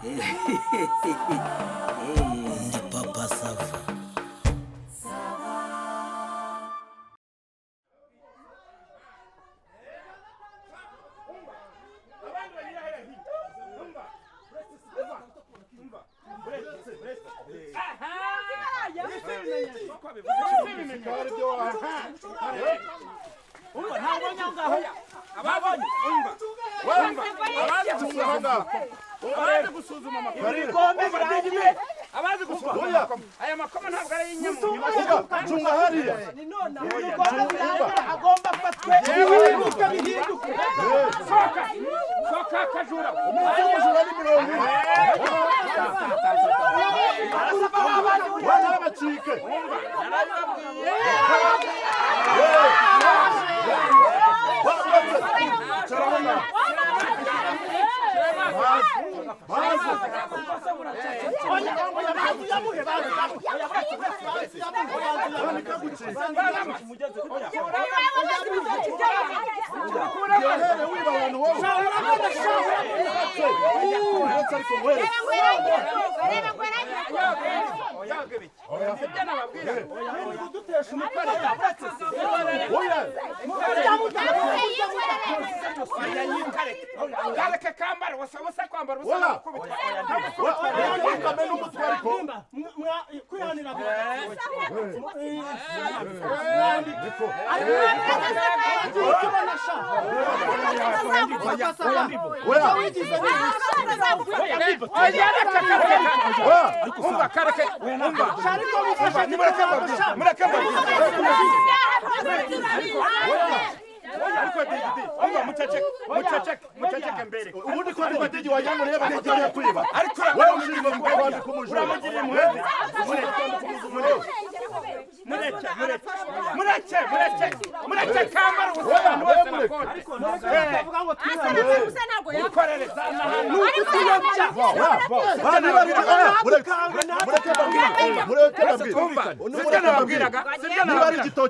Ndi Papa Sava.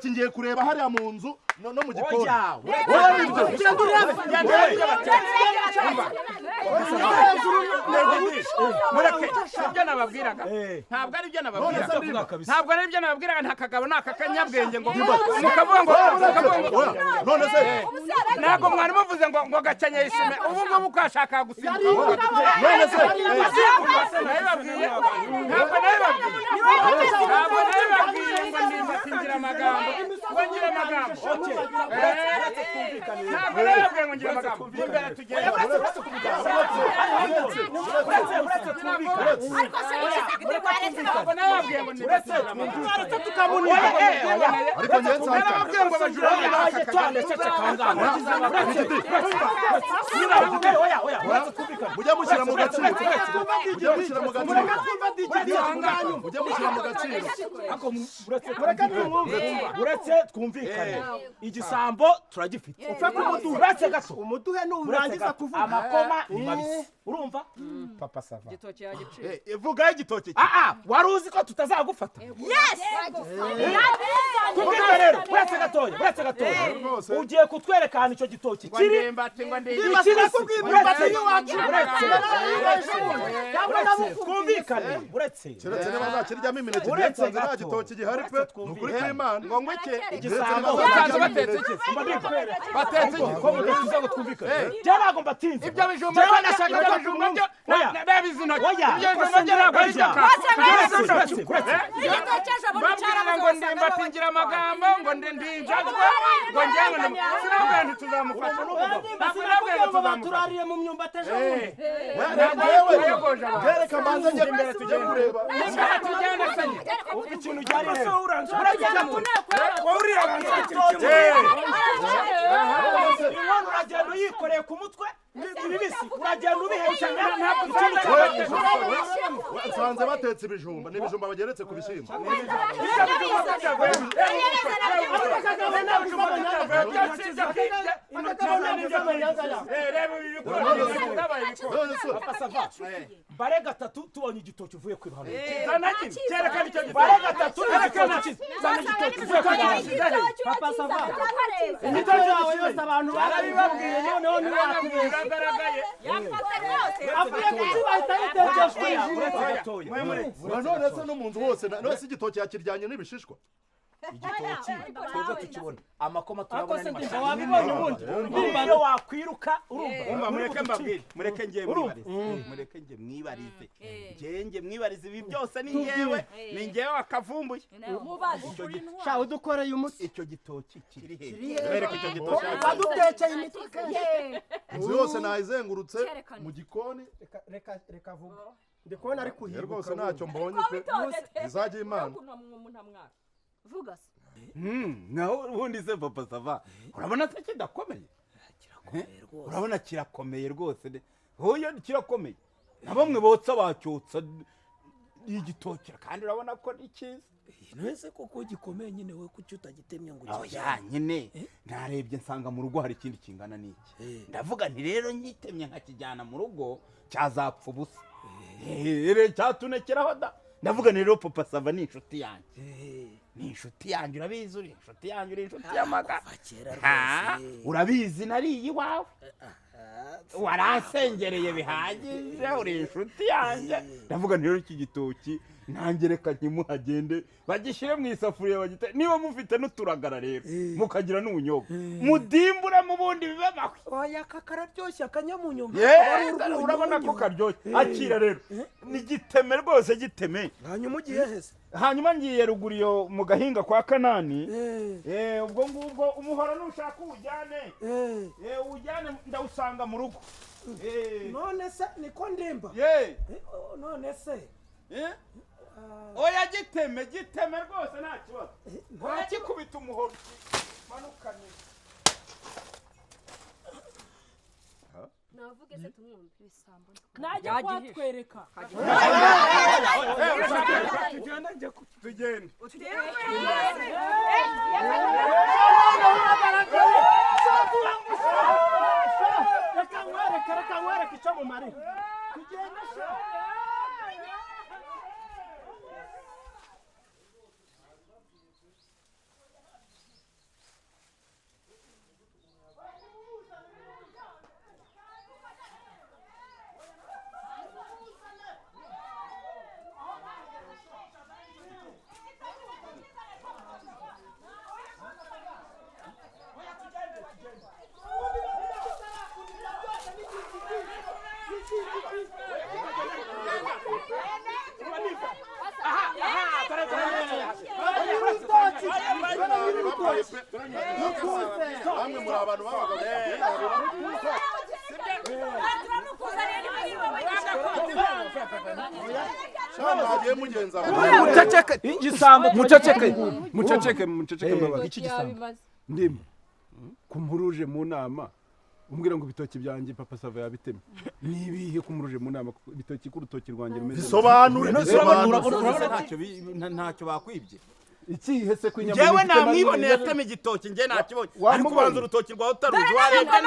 Ngiye kureba hariya mu nzu no mu gikoni. Ntabwo ari byo nababwiraga nta kagabo naka kanyabwenge ngo mukavuga ngo none se ntabwo mwari muvuze ngo gacanye isume ubu ngubu kwashaka gusimbuka none se nabibabwiye ngo ndindatingira amagambo ngo ngira amagambo ntabwo nabibabwiye ngo ngira amagambo imbere tugenda ntabwo nabibabwiye ngo ndindatingira amagambo ariko nabibabwiye ngo bajura mujya mushyira mu gaciro uretse twumvikane igisambo turagifite uretse gato umuduhe nurangiza kuvuga amakoma mabisi urumva Papa Sava vuga igitoki wari uzi ko tutazagufata kuvuga rero uretse gatoya ugiye kutwereka hano icyo gitoki kiri twumvikane uretse kiryamo imineke uretse nta gitoki gihari pe ukuri kw'Imana ngo ngweke igisambo batetse ko mudakiza ngo twumvikane je ntago mbatinze ibyo bijumba nashaka bijumba byo nabizi intoki ibyo bijumba byo ntabwo ari babwira ngo ndimbatingira amagambo ngo ndinjajwe ngo njyewe sinabwira nti tuzamufata turariye mu myumbati ejo reka mbanze njye imbere tujye kureba tujyane sanye ikintu ujyanye rero inkono uragenda uyikoreye ku mutwe ibibisi uragenda ubihekenya nsanze batetse ibijumba n'ibijumba bageretse ku bishyimbo bare gatatu tubonye igitoki uvuye kwiruhana bare gatatu Papa Sava igitoki yawe yose abantu barabibabwiye noneho ntiwakubeshya biragaragaye avuye kuki bahita yiteza none se no mu nzu hose none se igitoki yakiryanye n'ibishishwa igitoki twebwe tukibona amakoma turabona ni mashya wabibonye ubundi urumva iyo wakwiruka urumva mureke mbabwire mureke ngiye mwibarize ngenge mwibarize ibi byose ni ngewe wakavumbuye sha udukoreye umuti icyo gitoki kiri he icyo gitoki badutekeye imitwe inzu yose nayizengurutse mu gikoni reka vuga ndikubona ari kuhibuka rwose ntacyo mbonye pe izajya imana vuga se naho ubundi se papa sava urabona se kidakomeye urabona kirakomeye rwose hoyo kirakomeye na bamwe botsa bacyotsa igitoki kandi urabona ko ni cyiza nese koko gikomeye nyine we kuki utagitemye ngo ya nyine narebye nsanga mu rugo hari ikindi kingana n'iki ndavuga nti rero nyitemye nkakijyana mu rugo cyazapfa ubusa cyatunekeraho da ndavuga rero papa sava ni inshuti yanjye ni inshuti yanjye urabizi uri inshuti yanjye uri inshuti y'amagara urabizi nariye iwawe waransengereye bihagije uri inshuti yanjye ndavuga rero iki gitoki ntangereka ntimuhagende bagishyire mu isafuriya bagite niba mufite n'uturagara rero mukagira n'ubunyobwa mudimbure mu bundi bibe mahwi oya kakararyoshye akanyamunyu urabona ko karyoshye akira rero ni giteme rwose giteme hanyuma ugiye hese hanyuma ngiye ruguru iyo mu gahinga kwa Kanani ubwo ngubwo umuhora nushaka uwujyane uwujyane ndawusanga mu rugo none se niko ndimba none se oya giteme rwose nta kibazo ntakikubita umuhoro manukanye navuge se tumwumve ibisambo najya kwatwereka tugende reka nkwereke icyo mumariye tugende bamwe muri abantu bagiye mugenza muceceke mbabazi iki gisambo ndimo kumuruje mu nama umbwira ngo ibitoki byanjye papa sava yabitemye nibihe kumuruje mu nama ibitoki k'urutoki rwanjye rumeze bisobanura ntacyo bakwibye ikihe se kwinyama jewe namwiboneye atema igitoki nge nakibonye ariko ubanza urutoki rwawe utaruzi warebye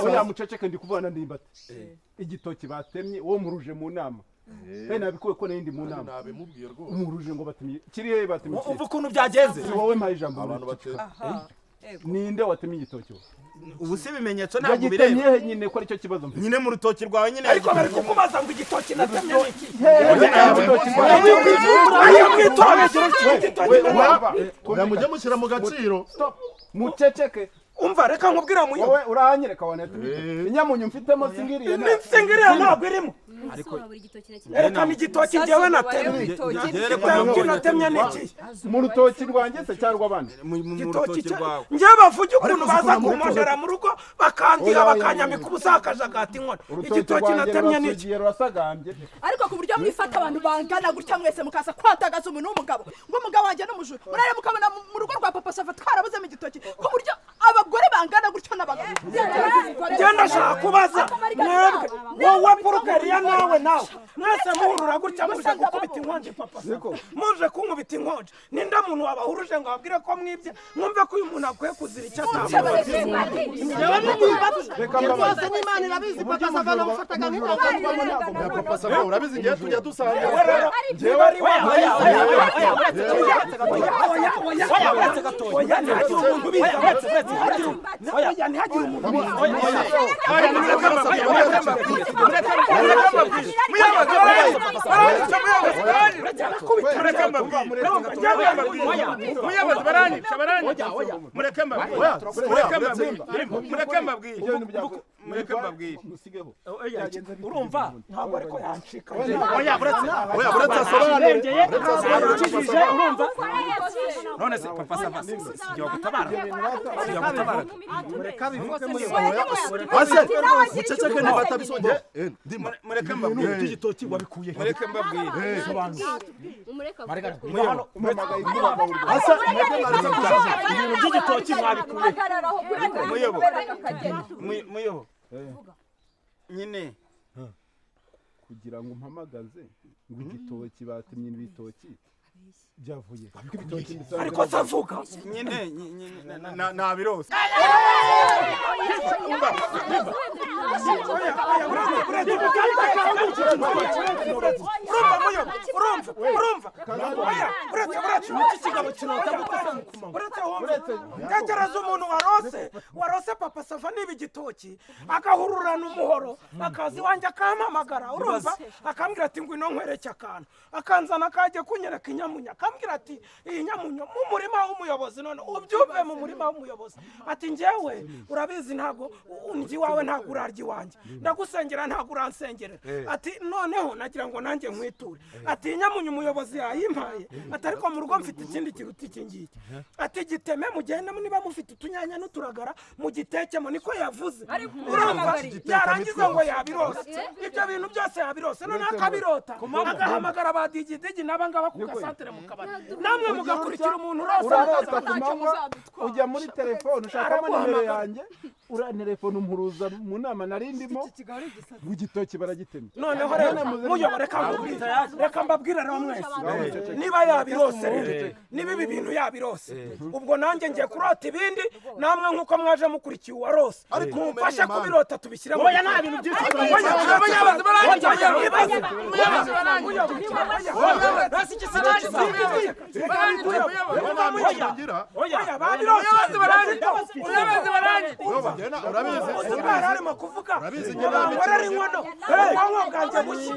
neza muceceke ndi kubona ndimbate igitoki batemye wo muruje mu nama nabikuwe ko n'indi mu nama nabimubwiye rwose umuruje ngo batemye kiri he batemye umva ukuntu byagenze si wowe mpaye ijambo abantu bateka ninde watemye igitoki ubu si ibimenyetso ntabwo bireba yagitemye nyine ko aricyo kibazo mfite nyine mu rutoki rwawe nyine ariko bari kukubaza ngo igitoki natemye n'iki uramujye mushyira mu gaciro muceceke umva reka nkubwira muyo wowe urahanyereka wanete inyamunyu mfitemo singiriye ntabwo irimo ariko reka n'igitoki njyewe natemye natemye n'iki mu rutoki rwanjye se cyangwa abandi mu rutoki rwawe njyewe bavuge ukuntu baza kumpondera mu rugo bakandiha bakanyambika ubusakajagati inkoni igitoki natemye n'iki rurasagambye ariko ku buryo mwifata abantu bangana gutya mwese mukaza kwandagaza umuntu w'umugabo ngo umugabo wanjye n'umujura murare mukabona mu rugo rwa papa sava twarabuzemo igitoki ku buryo abagore bangana gutyo n'abagabo genda ashaka kubaza mwebwe wowe porokeriya nawe mwese muhurura gutya muje gukubita inkonji papa muje kunkubita inkonji ninda muntu wabahuruje ngo ababwire ko mwibye mwumve ko uyu muntu akwiye kuzira icyo atavuga rwose n'imana irabizi papa sava namufataga nk'inama papa sava urabizi ngiye tujya dusanga muyobozi baranyica mureke mbabwire urumva ntabwo ariko yancika buretse asobanure urumva none se papa sava sigiye gutabara mureka bivuge ase muceceke ntibatabisongera mureke mbabwire igitoki wabikuye mureke mbabwire ase ibintu by'igitoki mwabikuye muyobo nyine kugira ngo mpamagaze ngo igitoki batemye ibitoki byavuye ariko savuga nyine nabirose tekereza umuntu warose papa sava niba igitoki agahururana umuhoro akaza iwanjye akampamagara urumva akambwira ati ngwino nkwereke akantu akanzana kajya kunyereka inyamunya akambwira ati iyi nyamunya mu murima w'umuyobozi none ubyuve mu murima w'umuyobozi ati njyewe urabizi ntago undi iwawe ntago urarya iwanjye ndagusengera ntago uransengerera ati noneho nagira ngo nanjye nkwiture ati iyi nyamunya umuyobozi yayimpaye ati ariko mu rugo mfite ikindi kiruta iki ngiki ati giteme mugende niba mufite utunyanya n'uturagara mugitekemo niko yavuze urumva yarangiza ngo yabirose ibyo bintu byose yabirose none akabirota agahamagara ba digidigi n'abangaba ku gasantere mu kabari namwe mugakurikira umuntu urarota ku manywa ujya muri telefone ushakamo nimero yanjye urantelefone umpuruza mu nama nari ndimo mu gitoki baragitemye noneho rero muyobore reka mbabwire rero mwese niba yabirose rero niba ibi bintu yabirose ubwo nanjye ngiye kurota ibindi namwe nk'uko mwaje mukurikiye uwarose mumfashe kubirota tubishyire mu nta bintu byinshi arimo kuvuga ngorera inkono ubwonko bwanjye bushya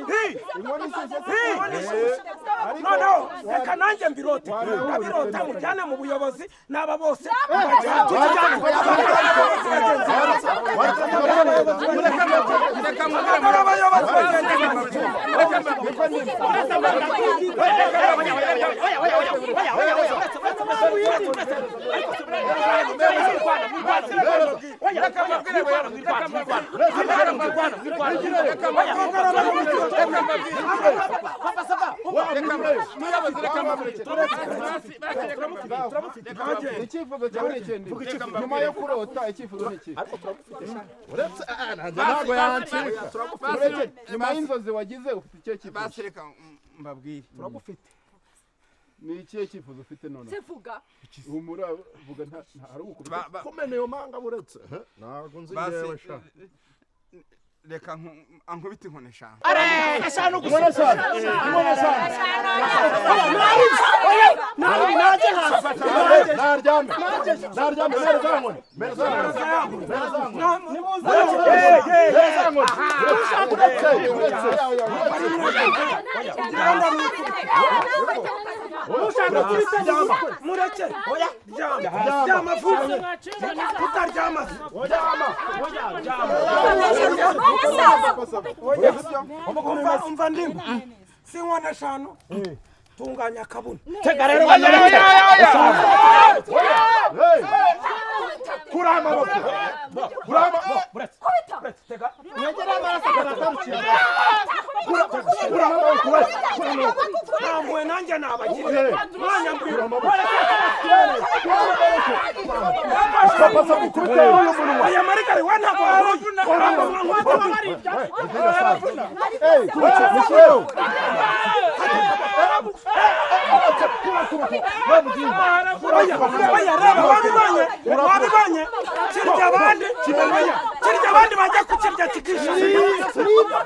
noneho reka nanjye mbirota ndabirota mujyane mu buyobozi n'aba bose icyifuzo cyawe ni ikindi nyuma yo kurota icyifuzo ni iki uretse ntabwo yancika nyuma y'inzozi wagize ufite icyo cyifuzo basireka mbabwire turagufite ni ikihe cyifuzo ufite none sevuga humura vuga nta hari ukubita kumena iyo manga buretse ntabwo nzi yewe sha reka ankubita inkoni eshanu eshanu inkoni eshanu inkoni eshanu najye hasi naryame mere za nkoni mere za nkoni ushaka kwitanyama mureke ryama vuba utaryama umva ndimba si inkoni eshanu tunganya akabuno tega rero kuri amaboko tega mwegera amaraso agatarukira kuri amaboko namwe nanjye nabagire mwanya mbwira papa sa mukubita uyu muntu aya marigari we ntabwo wabibanye kirya abandi bajya kukirya kikishyura